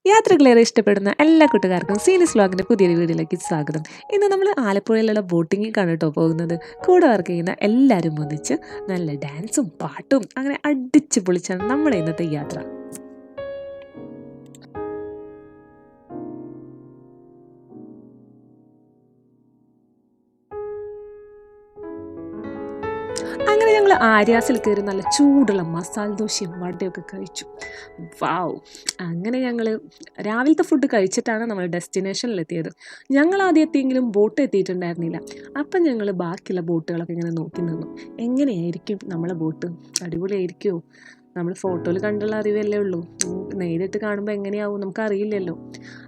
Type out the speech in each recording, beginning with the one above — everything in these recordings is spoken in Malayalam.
യാത്രകളേറെ ഇഷ്ടപ്പെടുന്ന എല്ലാ കൂട്ടുകാർക്കും സീനിയസ് വ്ലോഗിൻ്റെ പുതിയൊരു വീഡിയോയിലേക്ക് സ്വാഗതം. ഇന്ന് നമ്മൾ ആലപ്പുഴയിലുള്ള ബോട്ടിങ്ങിലേക്കാണ് കേട്ടോ പോകുന്നത്. കൂടെ വർക്ക് ചെയ്യുന്ന എല്ലാവരും ഒന്നിച്ച് നല്ല ഡാൻസും പാട്ടും അങ്ങനെ അടിച്ച് പൊളിച്ചാണ് നമ്മുടെ ഇന്നത്തെ യാത്ര. അങ്ങനെ ഞങ്ങൾ ആര്യാസിൽ കയറി നല്ല ചൂടുള്ള മസാല ദോശയും വടയൊക്കെ കഴിച്ചു. വാവ്! അങ്ങനെ ഞങ്ങൾ രാവിലത്തെ ഫുഡ് കഴിച്ചിട്ടാണ് നമ്മൾ ഡെസ്റ്റിനേഷനിലെത്തിയത്. ഞങ്ങൾ ആദ്യം എത്തിയെങ്കിലും ബോട്ട് എത്തിയിട്ടുണ്ടായിരുന്നില്ല. അപ്പം ഞങ്ങൾ ബാക്കിയുള്ള ബോട്ടുകളൊക്കെ ഇങ്ങനെ നോക്കി നിന്നു. എങ്ങനെയായിരിക്കും നമ്മളെ ബോട്ട്? അടിപൊളിയായിരിക്കുമോ? നമ്മൾ ഫോട്ടോയിൽ കണ്ടുള്ള അറിവല്ലേ ഉള്ളൂ, നേരിട്ട് കാണുമ്പോൾ എങ്ങനെയാവും നമുക്കറിയില്ലല്ലോ.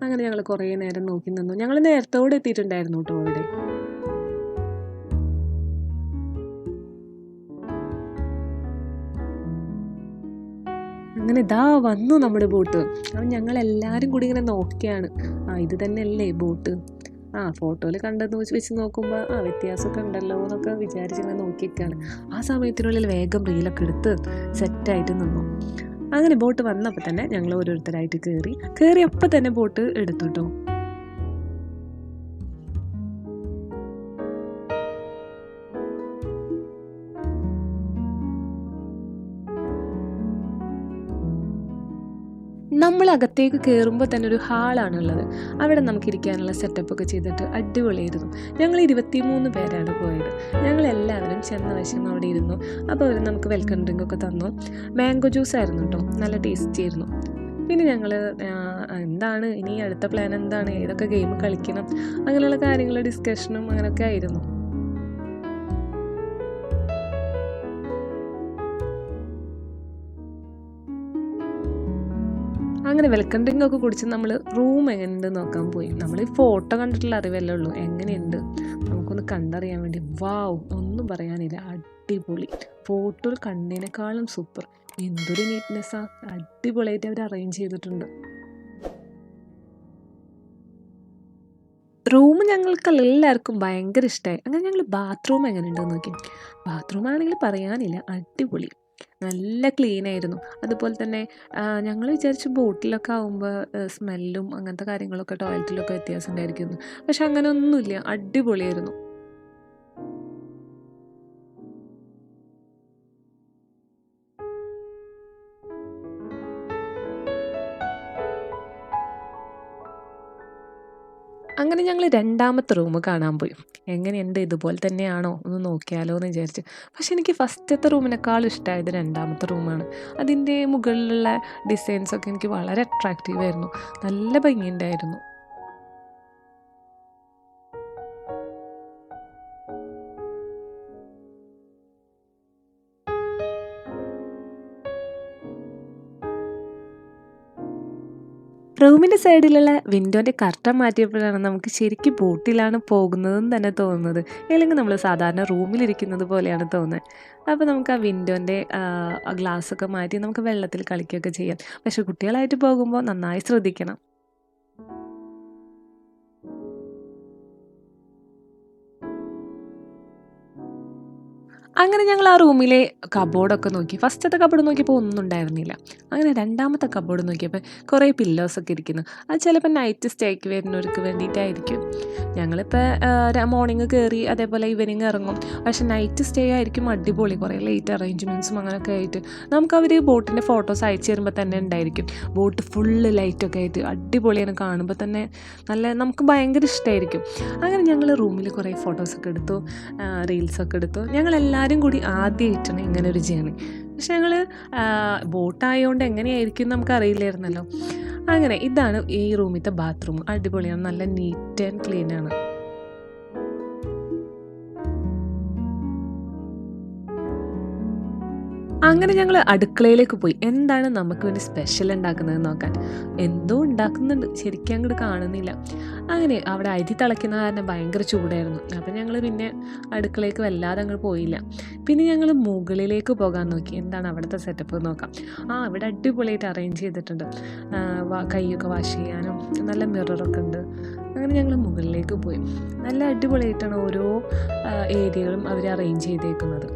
അങ്ങനെ ഞങ്ങൾ കുറേ നേരം നോക്കി നിന്നു. ഞങ്ങൾ നേരത്തോടെ എത്തിയിട്ടുണ്ടായിരുന്നു കേട്ടോ അവിടെ. അങ്ങനെ ഇതാ വന്നു നമ്മുടെ ബോട്ട്. അപ്പം ഞങ്ങളെല്ലാവരും കൂടി ഇങ്ങനെ നോക്കിയാണ്, ഇത് തന്നെയല്ലേ ബോട്ട്? ഫോട്ടോയിൽ കണ്ടെന്ന് വെച്ച് നോക്കുമ്പോൾ വ്യത്യാസമൊക്കെ ഉണ്ടല്ലോ എന്നൊക്കെ വിചാരിച്ചിങ്ങനെ നോക്കിയൊക്കെയാണ്. ആ സമയത്തിനുള്ളിൽ വേഗം റീലൊക്കെ എടുത്ത് സെറ്റായിട്ട് നിന്നു. അങ്ങനെ ബോട്ട് വന്നപ്പോൾ തന്നെ ഞങ്ങൾ ഓരോരുത്തരായിട്ട് കയറിയപ്പോൾ തന്നെ ബോട്ട് എടുത്തു കേട്ടോ. നമ്മൾ അകത്തേക്ക് കയറുമ്പോൾ തന്നെ ഒരു ഹാളാണുള്ളത്. അവിടെ നമുക്കിരിക്കാനുള്ള സെറ്റപ്പൊക്കെ ചെയ്തിട്ട് അടിപൊളിയായിരുന്നു. ഞങ്ങൾ 23 പേരാണ് പോയത്. ഞങ്ങളെല്ലാവരും ചെന്ന വശം അവിടെ ഇരുന്നു. അപ്പോൾ അവർ നമുക്ക് വെൽക്കം ഡ്രിങ്കൊക്കെ തന്നു. മാംഗോ ജ്യൂസ് ആയിരുന്നു കേട്ടോ, നല്ല ടേസ്റ്റി ആയിരുന്നു. പിന്നെ ഞങ്ങൾ എന്താണ് ഇനി അടുത്ത പ്ലാൻ, എന്താണ്, ഏതൊക്കെ ഗെയിം കളിക്കണം, അങ്ങനെയുള്ള കാര്യങ്ങൾ ഡിസ്കഷനും അങ്ങനെയൊക്കെ ആയിരുന്നു. അങ്ങനെ വെൽക്കം ഡ്രിങ്ക് ഒക്കെ കുടിച്ച് നമ്മൾ റൂം എങ്ങനെയുണ്ട് നോക്കാൻ പോയി. നമ്മൾ ഈ ഫോട്ടോ കണ്ടിട്ടുള്ള അറിവല്ലേ ഉള്ളൂ, എങ്ങനെയുണ്ട് നമുക്കൊന്ന് കണ്ടറിയാൻ വേണ്ടി. വാവ്, ഒന്നും പറയാനില്ല, അടിപൊളി. ഫോട്ടോയിൽ കണ്ടതിനേക്കാളും സൂപ്പർ. എന്തൊരു നീറ്റ്നെസ്സാണ്, അടിപൊളിയായിട്ട് അവർ അറേഞ്ച് ചെയ്തിട്ടുണ്ട്. റൂം ഞങ്ങൾക്ക് എല്ലാവർക്കും ഭയങ്കര ഇഷ്ടമായി. അങ്ങനെ ഞങ്ങൾ ബാത്റൂം എങ്ങനെയുണ്ടെന്ന് നോക്കി. ബാത്റൂം ആണെങ്കിൽ പറയാനില്ല, അടിപൊളി, നല്ല ക്ലീൻ ആയിരുന്നു. അതുപോലെ തന്നെ ഞങ്ങൾ വിചാരിച്ചു ബോട്ടിലൊക്കെ ആകുമ്പോൾ സ്മെല്ലും അങ്ങനത്തെ കാര്യങ്ങളൊക്കെ ടോയ്ലറ്റിലൊക്കെ വ്യത്യാസം ഉണ്ടായിരിക്കുന്നു. പക്ഷെ അങ്ങനെ ഒന്നുമില്ല, അടിപൊളിയായിരുന്നു. അങ്ങനെ ഞങ്ങൾ രണ്ടാമത്തെ റൂം കാണാൻ പോയി. എങ്ങനെയുണ്ട്, ഇതുപോലെ തന്നെയാണോ ഒന്ന് നോക്കിയാലോ എന്ന് വിചാരിച്ചു. പക്ഷെ എനിക്ക് ഫസ്റ്റത്തെ റൂമിനേക്കാളും ഇഷ്ടമായത് രണ്ടാമത്തെ റൂമാണ്. അതിൻ്റെ മുകളിലുള്ള ഡിസൈൻസൊക്കെ എനിക്ക് വളരെ അട്രാക്റ്റീവായിരുന്നു, നല്ല ഭംഗിയുണ്ടായിരുന്നു. റൂമിൻ്റെ സൈഡിലുള്ള വിൻഡോൻ്റെ കർട്ടൻ മാറ്റിയപ്പോഴാണ് നമുക്ക് ശരിക്കും ബോട്ടിലാണ് പോകുന്നതെന്ന് തന്നെ തോന്നുന്നത്. അല്ലെങ്കിൽ നമ്മൾ സാധാരണ റൂമിലിരിക്കുന്നത് പോലെയാണ് തോന്നുന്നത്. അപ്പോൾ നമുക്ക് ആ വിൻഡോൻ്റെ ഗ്ലാസ്സൊക്കെ മാറ്റി നമുക്ക് വെള്ളത്തിൽ കളിക്കുകയൊക്കെ ചെയ്യാം. പക്ഷെ കുട്ടികളായിട്ട് പോകുമ്പോൾ നന്നായി ശ്രദ്ധിക്കണം. അങ്ങനെ ഞങ്ങൾ ആ റൂമിലെ കബോർഡൊക്കെ നോക്കി. ഫസ്റ്റത്തെ കബോർഡ് നോക്കിയപ്പോൾ ഒന്നും ഉണ്ടായിരുന്നില്ല. അങ്ങനെ രണ്ടാമത്തെ കബോർഡ് നോക്കിയപ്പോൾ കുറേ പില്ലോസൊക്കെ ഇരിക്കുന്നു. അത് ചിലപ്പോൾ നൈറ്റ് സ്റ്റേക്ക് വരുന്നവർക്ക് വേണ്ടിയിട്ടായിരിക്കും. ഞങ്ങളിപ്പോൾ മോർണിംഗ് കയറി, അതേപോലെ ഈവനിങ് ഇറങ്ങും. പക്ഷെ നൈറ്റ് സ്റ്റേ ആയിരിക്കും അടിപൊളി, കുറേ ലൈറ്റ് അറേഞ്ച്മെൻറ്റ്സും അങ്ങനെയൊക്കെ ആയിട്ട്. നമുക്കവർ ബോട്ടിൻ്റെ ഫോട്ടോസ് അയച്ചു തരുമ്പോൾ തന്നെ ഉണ്ടായിരിക്കും. ബോട്ട് ഫുള്ള് ലൈറ്റൊക്കെ ആയിട്ട് അടിപൊളിയാണ്, കാണുമ്പോൾ തന്നെ നമുക്ക് ഭയങ്കര ഇഷ്ടമായിരിക്കും. അങ്ങനെ ഞങ്ങൾ റൂമിൽ കുറേ ഫോട്ടോസൊക്കെ എടുത്തു, റീൽസൊക്കെ എടുത്തു. ഞങ്ങളെല്ലാവരും കൂടി ആദ്യമായിട്ടാണ് ഇങ്ങനെ ഒരു ജേണി. പക്ഷെ ഞങ്ങൾ ബോട്ടായതുകൊണ്ട് എങ്ങനെയായിരിക്കും നമുക്കറിയില്ലായിരുന്നല്ലോ. അങ്ങനെ ഇതാണ് ഈ റൂമിലത്തെ ബാത്റൂം, അടിപൊളിയാണ്, നല്ല നീറ്റ് ആൻഡ് ക്ലീൻ ആണ്. അങ്ങനെ ഞങ്ങൾ അടുക്കളയിലേക്ക് പോയി. എന്താണ് നമുക്ക് വേണ്ടി സ്പെഷ്യൽ ഉണ്ടാക്കുന്നത് നോക്കാൻ. എന്തോ ഉണ്ടാക്കുന്നുണ്ട്, ശരിക്കും അങ്ങോട്ട് കാണുന്നില്ല. അങ്ങനെ അവിടെ അരി തിളയ്ക്കുന്ന കാരണം ഭയങ്കര ചൂടായിരുന്നു. അപ്പം ഞങ്ങൾ പിന്നെ അടുക്കളയിലേക്ക് വല്ലാതെ അങ്ങോട്ട് പോയില്ല. പിന്നെ ഞങ്ങൾ മുകളിലേക്ക് പോകാൻ നോക്കി, എന്താണ് അവിടുത്തെ സെറ്റപ്പ് നോക്കാം. ഇവിടെ അടിപൊളിയായിട്ട് അറേഞ്ച് ചെയ്തിട്ടുണ്ട്. കൈയൊക്കെ വാഷ് ചെയ്യാനും നല്ല മിററൊക്കെ ഉണ്ട്. അങ്ങനെ ഞങ്ങൾ മുകളിലേക്ക് പോയി. നല്ല അടിപൊളിയായിട്ടാണ് ഓരോ ഏരിയകളും അവർ അറേഞ്ച് ചെയ്തേക്കുന്നത്.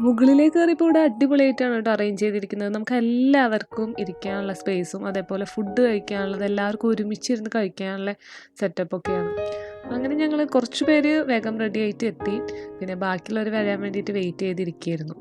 മുകളിലേക്ക് കയറിയപ്പോൾ ഇവിടെ അടിപൊളിയായിട്ടാണ് കേട്ടോ അറേഞ്ച് ചെയ്തിരിക്കുന്നത്. നമുക്ക് എല്ലാവർക്കും ഇരിക്കാനുള്ള സ്പേസും അതേപോലെ ഫുഡ് കഴിക്കാനുള്ളത് എല്ലാവർക്കും ഒരുമിച്ചിരുന്ന് കഴിക്കാനുള്ള സെറ്റപ്പൊക്കെയാണ്. അങ്ങനെ ഞങ്ങൾ കുറച്ച് പേര് വേഗം റെഡി ആയിട്ട് എത്തി. പിന്നെ ബാക്കിയുള്ളവർ വരാൻ വേണ്ടിയിട്ട് വെയിറ്റ് ചെയ്തിരിക്കുകയായിരുന്നു.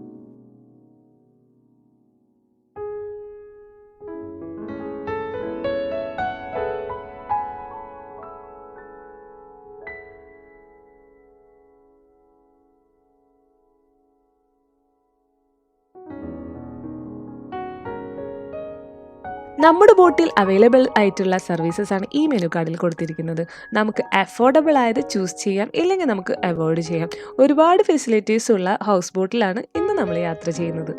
നമ്മുടെ ബോട്ടിൽ അവൈലബിൾ ആയിട്ടുള്ള സർവീസസ് ആണ് ഈ മെനു കാർഡിൽ കൊടുത്തിരിക്കുന്നത്. നമുക്ക് അഫോർഡബിൾ ആയത് ചൂസ് ചെയ്യാം, ഇല്ലെങ്കിൽ നമുക്ക് അവോയ്ഡ് ചെയ്യാം. ഒരുപാട് ഫെസിലിറ്റീസ് ഉള്ള ഹൗസ് ബോട്ടിലാണ് ഇന്ന് നമ്മൾ യാത്ര ചെയ്യുന്നത്.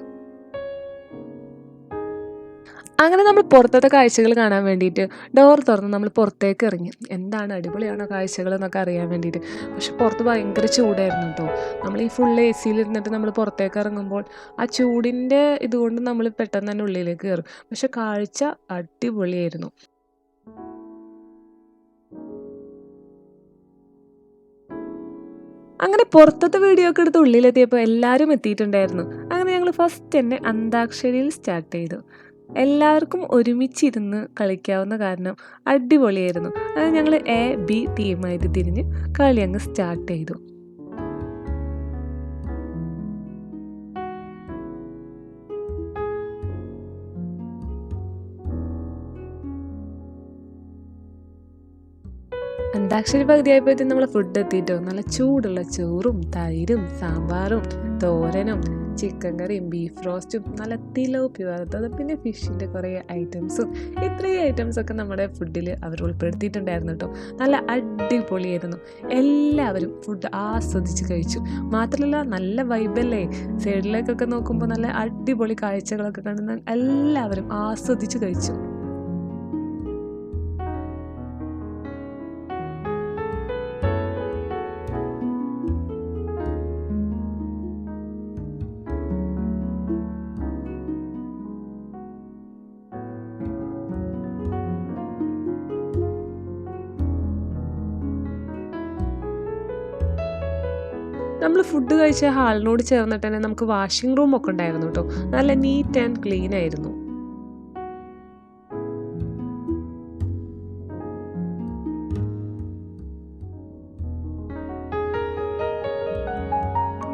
അങ്ങനെ നമ്മൾ പുറത്തത്തെ കാഴ്ചകൾ കാണാൻ വേണ്ടിയിട്ട് ഡോർ തുറന്ന് നമ്മൾ പുറത്തേക്ക് ഇറങ്ങി. എന്താണ് അടിപൊളിയാണോ കാഴ്ചകൾ എന്നൊക്കെ അറിയാൻ വേണ്ടിയിട്ട്. പക്ഷെ പുറത്ത് ഭയങ്കര ചൂടായിരുന്നു കേട്ടോ. നമ്മൾ ഈ ഫുൾ AC-ലിരുന്നിട്ട് നമ്മൾ പുറത്തേക്ക് ഇറങ്ങുമ്പോൾ ആ ചൂടിൻ്റെ ഇതുകൊണ്ട് നമ്മൾ പെട്ടെന്ന് തന്നെ ഉള്ളിലേക്ക് കയറും. പക്ഷെ കാഴ്ച അടിപൊളിയായിരുന്നു. അങ്ങനെ പുറത്തത്തെ വീഡിയോ ഒക്കെ എടുത്ത് ഉള്ളിലെത്തിയപ്പോൾ എല്ലാവരും എത്തിയിട്ടുണ്ടായിരുന്നു. അങ്ങനെ ഞങ്ങൾ ഫസ്റ്റ് തന്നെ അന്താക്ഷരിയിൽ സ്റ്റാർട്ട് ചെയ്തു. എല്ലാവർക്കും ഒരുമിച്ചിരുന്ന് കളിക്കാവുന്ന കാരണം അടിപൊളിയായിരുന്നു. അത് ഞങ്ങൾ A-B ടീമായിട്ട് തിരിഞ്ഞ് കളി അങ്ങ് സ്റ്റാർട്ട് ചെയ്തു. അന്താക്ഷരി പകുതിയായപ്പോഴത്തേക്കും നമ്മൾ ഫുഡ് എത്തിയിട്ടോ. നല്ല ചൂടുള്ള ചോറും തൈരും സാമ്പാറും തോരനും ചിക്കൻ കറിയും ബീഫ് റോസ്റ്റും നല്ല തിലോപ്പി വറുത്തത് പിന്നെ ഫിഷിൻ്റെ കുറേ ഐറ്റംസും ഇത്രയും ഐറ്റംസൊക്കെ നമ്മുടെ ഫുഡിൽ അവർ ഉൾപ്പെടുത്തിയിട്ടുണ്ടായിരുന്നു കേട്ടോ. നല്ല അടിപൊളിയായിരുന്നു. എല്ലാവരും ഫുഡ് ആസ്വദിച്ച് കഴിച്ചു. മാത്രമല്ല നല്ല വൈബല്ലേ, സൈഡിലേക്കൊക്കെ നോക്കുമ്പോൾ നല്ല അടിപൊളി കാഴ്ചകളൊക്കെ കണ്ട് എല്ലാവരും ആസ്വദിച്ച് കഴിച്ചു. നമ്മൾ ഫുഡ് കഴിച്ച ഹാളിനോട് ചേർന്നിട്ട് തന്നെ നമുക്ക് വാഷിംഗ് റൂമൊക്കെ ഉണ്ടായിരുന്നു കേട്ടോ. നല്ല നീറ്റ് ആൻഡ് ക്ലീൻ ആയിരുന്നു.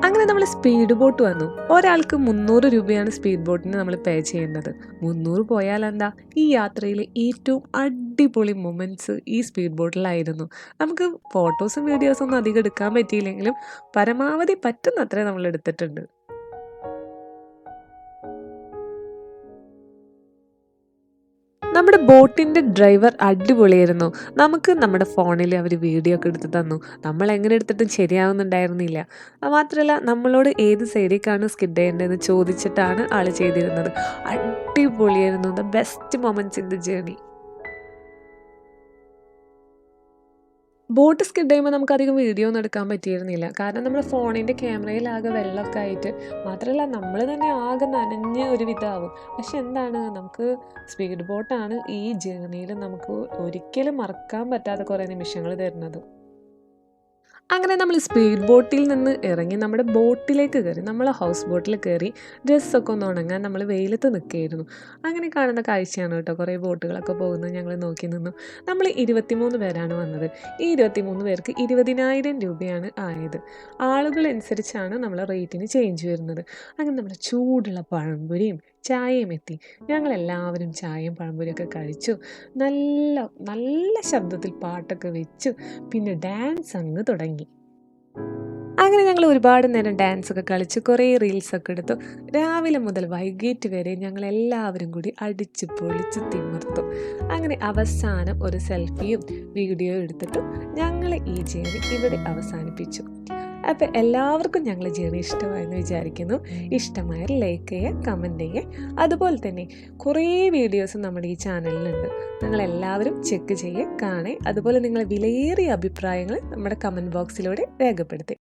അങ്ങനെ നമ്മൾ സ്പീഡ് ബോട്ട് വന്നു. ഒരാൾക്ക് 300 രൂപയാണ് സ്പീഡ് ബോട്ടിന് നമ്മൾ പേ ചെയ്യേണ്ടത്. 300 പോയാൽ എന്താ, ഈ യാത്രയിലെ ഏറ്റവും അടിപൊളി മൊമെൻറ്റ്സ് ഈ സ്പീഡ് ബോട്ടിലായിരുന്നു. നമുക്ക് ഫോട്ടോസും വീഡിയോസും ഒന്നും അധികം എടുക്കാൻ പറ്റിയില്ലെങ്കിലും പരമാവധി പറ്റുന്നത്രേ നമ്മൾ എടുത്തിട്ടുണ്ട്. നമ്മുടെ ബോട്ടിൻ്റെ ഡ്രൈവർ അടിപൊളിയായിരുന്നു. നമുക്ക് നമ്മുടെ ഫോണിൽ അവർ വീഡിയോ ഒക്കെ എടുത്ത് തന്നു. നമ്മൾ എങ്ങനെ എടുത്തിട്ടും ശരിയാവുന്നുണ്ടായിരുന്നില്ല. മാത്രമല്ല നമ്മളോട് ഏത് സൈഡിലേക്കാണ് സ്കിഡ് ചെയ്യേണ്ടതെന്ന് ചോദിച്ചിട്ടാണ് ആൾ ചെയ്തിരുന്നത്. അടിപൊളിയായിരുന്നു. The best moments in the journey. Boat skid ചെയ്യുമ്പോൾ നമുക്കധികം വീഡിയോ ഒന്നും എടുക്കാൻ പറ്റിയിരുന്നില്ല. കാരണം നമ്മുടെ ഫോണിൻ്റെ ക്യാമറയിലാകെ വെള്ളമൊക്കെ ആയിട്ട്, മാത്രമല്ല നമ്മൾ തന്നെ ആകെ നനഞ്ഞ് ഒരു വിധമാവും. പക്ഷെ എന്താണ്, നമുക്ക് സ്പീഡ് ബോട്ടാണ് ഈ ജേർണിയിൽ നമുക്ക് ഒരിക്കലും മറക്കാൻ പറ്റാത്ത കുറേ നിമിഷങ്ങൾ തരുന്നത്. അങ്ങനെ നമ്മൾ സ്പീഡ് ബോട്ടിൽ നിന്ന് ഇറങ്ങി നമ്മുടെ ബോട്ടിലേക്ക് കയറി. നമ്മൾ ഹൗസ് ബോട്ടിൽ കയറി ഡ്രസ്സൊക്കെ ഒന്ന് ഉണങ്ങാൻ നമ്മൾ വെയിലത്ത് നിൽക്കുകയായിരുന്നു. അങ്ങനെ കാണുന്ന കാഴ്ചയാണ് കേട്ടോ. കുറേ ബോട്ടുകളൊക്കെ പോകുന്നത് ഞങ്ങൾ നോക്കി നിന്നു. നമ്മൾ 23 പേരാണ് വന്നത്. ഈ 23 പേർക്ക് 20,000 രൂപയാണ് ആയത്. ആളുകൾ അനുസരിച്ചാണ് നമ്മളെ റേറ്റിന് ചേഞ്ച് വരുന്നത്. അങ്ങനെ നമ്മുടെ ചൂടുള്ള പഴംപൊരിയും ചായയും എത്തി. ഞങ്ങളെല്ലാവരും ചായയും പഴംപൊരിയൊക്കെ കഴിച്ചു. നല്ല നല്ല ശബ്ദത്തിൽ പാട്ടൊക്കെ വെച്ചു. പിന്നെ ഡാൻസ് അങ്ങ് തുടങ്ങി. അങ്ങനെ ഞങ്ങൾ ഒരുപാട് നേരം ഡാൻസൊക്കെ കളിച്ച് കുറേ റീൽസൊക്കെ എടുത്തു. രാവിലെ മുതൽ വൈകിട്ട് വരെ ഞങ്ങളെല്ലാവരും കൂടി അടിച്ച് പൊളിച്ച് തിമിർത്തു. അങ്ങനെ അവസാനം ഒരു സെൽഫിയും വീഡിയോ എടുത്തിട്ടും ഞങ്ങൾ ഈ ജേർണി ഇവിടെ അവസാനിപ്പിച്ചു. അപ്പോൾ എല്ലാവർക്കും ഞങ്ങൾ ജേർണി ഇഷ്ടമായെന്ന് വിചാരിക്കുന്നു. ഇഷ്ടമായാൽ ലൈക്ക് ചെയ്യുക, കമൻറ്റ് ചെയ്യുക. അതുപോലെ തന്നെ കുറേ വീഡിയോസ് നമ്മുടെ ഈ ചാനലിലുണ്ട്. നിങ്ങളെല്ലാവരും ചെക്ക് ചെയ്യുക, കാണുക. അതുപോലെ നിങ്ങളെ വിലയേറിയ അഭിപ്രായങ്ങൾ നമ്മുടെ കമൻറ്റ് ബോക്സിലൂടെ രേഖപ്പെടുത്തുക.